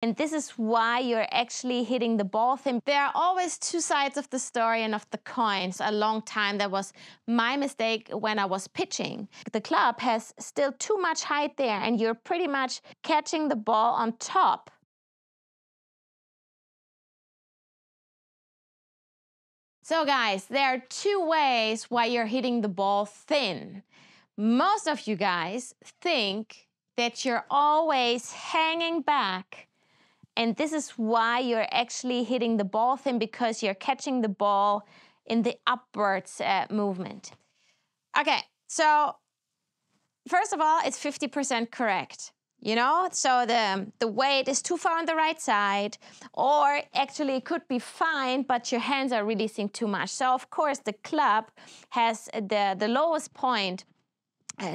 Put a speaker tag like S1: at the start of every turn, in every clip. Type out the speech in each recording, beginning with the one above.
S1: And this is why you're actually hitting the ball thin. There are always two sides of the story and of the coins. A long time, that was my mistake when I was pitching. The club has still too much height there, and you're pretty much catching the ball on top. So guys, there are two ways why you're hitting the ball thin. Most of you guys think that you're always hanging back, and this is why you're actually hitting the ball thin, because you're catching the ball in the upwards movement. Okay, so first of all, it's 50% correct. You know, so the weight is too far on the right side, or actually it could be fine, but your hands are releasing too much. So of course the club has the lowest point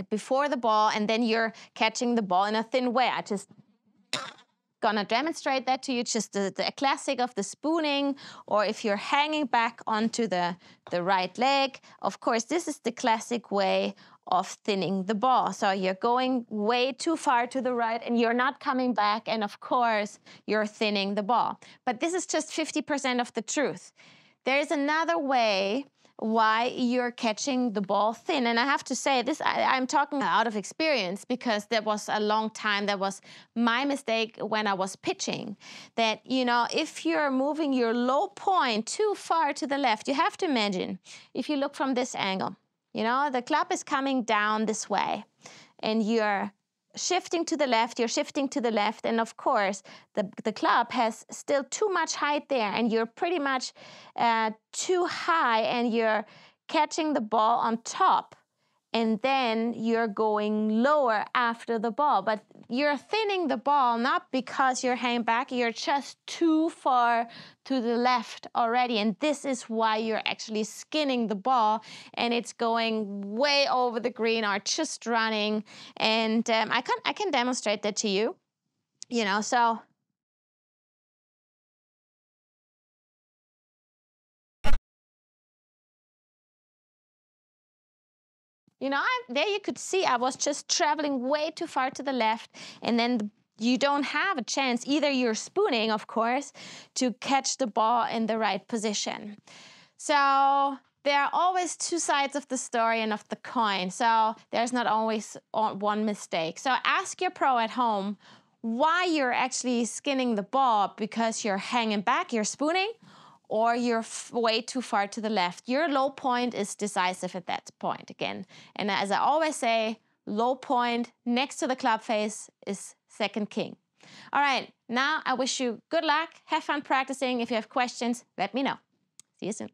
S1: before the ball, and then you're catching the ball in a thin way. I just gonna demonstrate that to you, just the classic of the spooning, or if you're hanging back onto the right leg. Of course, this is the classic way of thinning the ball. So you're going way too far to the right and you're not coming back, and of course, you're thinning the ball. But this is just 50% of the truth. There's another way why you're catching the ball thin. And I have to say this, I'm talking out of experience, because there was a long time, that was my mistake when I was pitching, that, you know, if you're moving your low point too far to the left, you have to imagine, if you look from this angle, you know, the club is coming down this way, and you're shifting to the left, you're shifting to the left, and of course, the club has still too much height there, and you're pretty much too high, and you're catching the ball on top, and then you're going lower after the ball. But you're thinning the ball not because you're hanging back, you're just too far to the left already, and this is why you're actually skinning the ball, and it's going way over the green or just running. And I can demonstrate that to you, you know, so. You know, there you could see I was just traveling way too far to the left, and then you don't have a chance. Either you're spooning, of course, to catch the ball in the right position. So there are always two sides of the story and of the coin. So there's not always one mistake. So ask your pro at home why you're actually skinning the ball, because you're hanging back, you're spooning, or you're way too far to the left. Your low point is decisive at that point again. And as I always say, low point next to the club face is second king. All right, now I wish you good luck. Have fun practicing. If you have questions, let me know. See you soon.